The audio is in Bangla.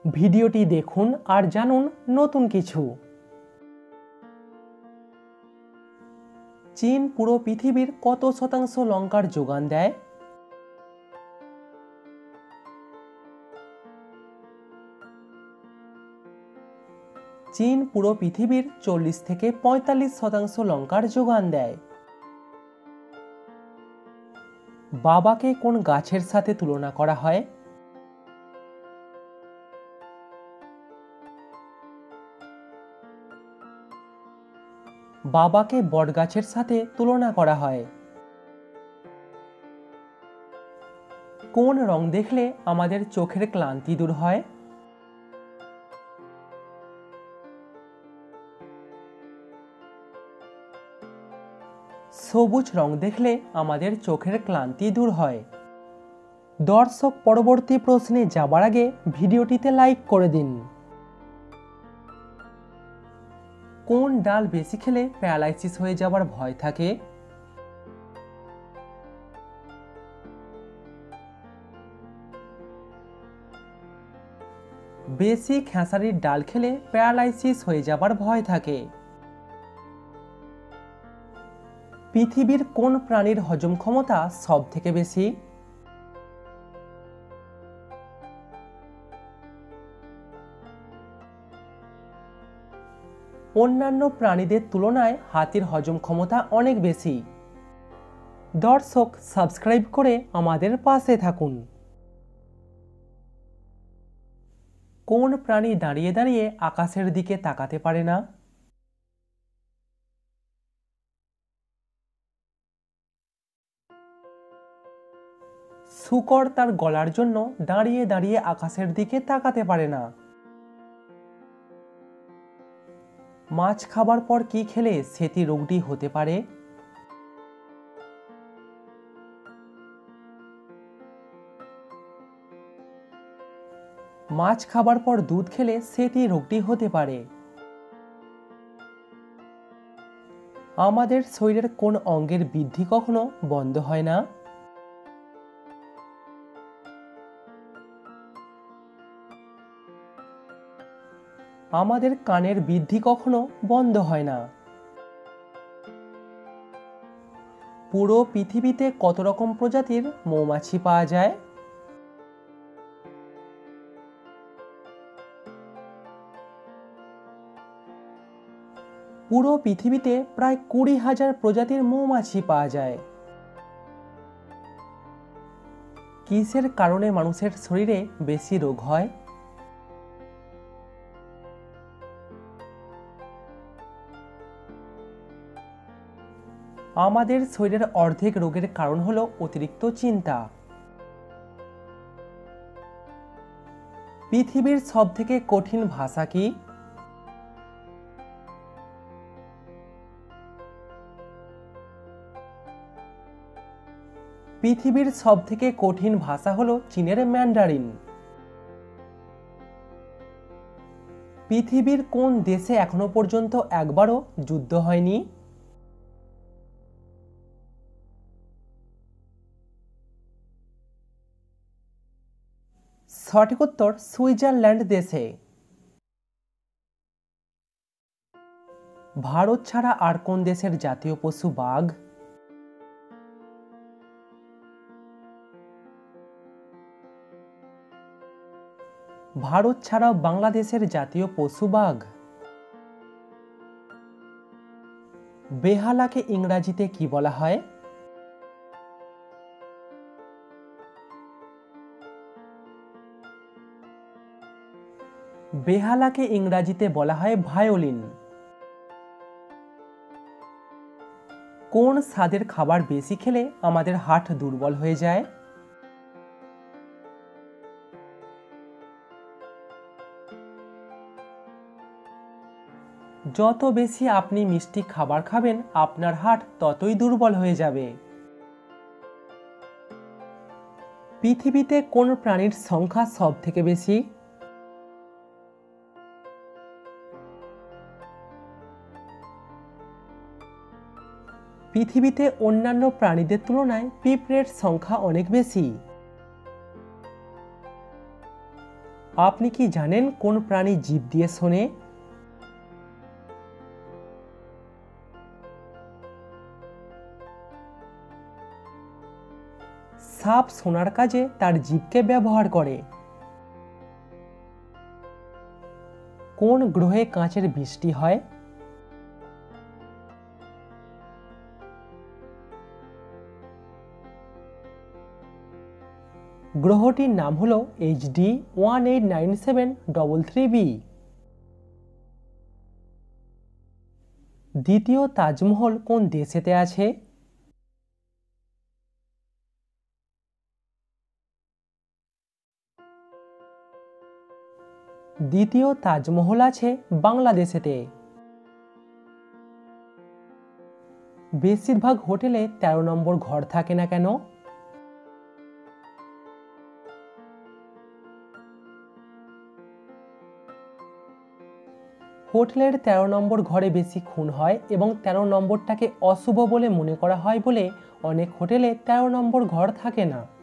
ভিডিওটি দেখুন আর জানুন নতুন কিছু। চীন পুরো পৃথিবীর কত শতাংশ লঙ্কার যোগান দেয়? চীন পুরো পৃথিবীর 40 থেকে 45% লঙ্কার যোগান দেয়। বাবাকে কোন গাছের সাথে তুলনা করা হয়? বাবাকে বটগাছের সাথে তুলনা করা হয়। কোন রং দেখলে আমাদের চোখের ক্লান্তি দূর হয়? সবুজ রং দেখলে আমাদের চোখের ক্লান্তি দূর হয়। দর্শক, পরবর্তী প্রশ্নে যাবার আগে ভিডিওটিতে লাইক করে দিন। কোন ডাল বেশি খেলে প্যারালাইসিস হয়ে যাবার ভয় থাকে? বেশি খেসারির ডাল খেলে প্যারালাইসিস হয়ে যাবার ভয় থাকে। পৃথিবীর কোন প্রাণীর হজম ক্ষমতা সব থেকে বেশি? অন্যান্য প্রাণীদের তুলনায় হাতির হজম ক্ষমতা অনেক বেশি। দর্শক, সাবস্ক্রাইব করে আমাদের পাশে থাকুন। কোন প্রাণী দাঁড়িয়ে দাঁড়িয়ে আকাশের দিকে তাকাতে পারে না? শূকর তার গলার জন্য দাঁড়িয়ে দাঁড়িয়ে আকাশের দিকে তাকাতে পারে না। মাছ খাবার পর কি খেলে সেতি রোগটি হতে পারে? মাছ খাবার পর দুধ খেলে সেতি রোগটি হতে পারে। আমাদের শরীরের কোন অঙ্গের বৃদ্ধি কখনো বন্ধ হয় না? আমাদের কানের বৃদ্ধি কখনো বন্ধ হয় না। পুরো পৃথিবীতে কত রকম প্রজাতির মৌমাছি পাওয়া যায়? পুরো পৃথিবীতে প্রায় 20,000 প্রজাতির মৌমাছি পাওয়া যায়। কিসের কারণে মানুষের শরীরে বেশি রোগ হয়? আমাদের শরীরের অর্ধেক রোগের কারণ হলো অতিরিক্ত চিন্তা। পৃথিবীর সবথেকে কঠিন ভাষা কি? পৃথিবীর সবথেকে কঠিন ভাষা হলো চীনের ম্যান্ডারিন। পৃথিবীর কোন দেশে এখনো পর্যন্ত একবারও যুদ্ধ হয়নি? সঠিক উত্তর সুইজারল্যান্ড দেশে। ভারত ছাড়া আর কোন দেশের জাতীয় পশু বাঘ? ভারত ছাড়াও বাংলাদেশের জাতীয় পশু বাঘ। বেহালাকে ইংরাজিতে কি বলা হয়? বেহালাকে ইংরাজিতে বলা হয় ভায়োলিন। কোন স্বাদের খাবার বেশি খেলে আমাদের হার্ট দুর্বল হয়ে যায়? যত বেশি আপনি মিষ্টি খাবার খাবেন আপনার হার্ট ততই দুর্বল হয়ে যাবে। পৃথিবীতে কোন প্রাণীর সংখ্যা সব থেকে বেশি? পৃথিবীতে অন্যান্য প্রাণীদের তুলনায় পিঁপড়ের সংখ্যা অনেক বেশি। আপনি কি জানেন কোন প্রাণী জিভ দিয়ে শোনে? সাপ শোনার কাজে তার জিভকে ব্যবহার করে। কোন গ্রহে কাঁচের বৃষ্টি হয়? গ্রহটির নাম হল HD 189733b। দ্বিতীয় তাজমহল কোন দেশেতে আছে? দ্বিতীয় তাজমহল আছে বাংলাদেশেতে। বেশিরভাগ হোটেলে 13 নম্বর ঘর থাকে না কেন? হোটেলের 13 নম্বর ঘরে বেশি খুন হয় এবং 13 নম্বরটাকে অশুভ বলে মনে করা হয় বলে অনেক হোটেলে 13 নম্বর ঘর থাকে না।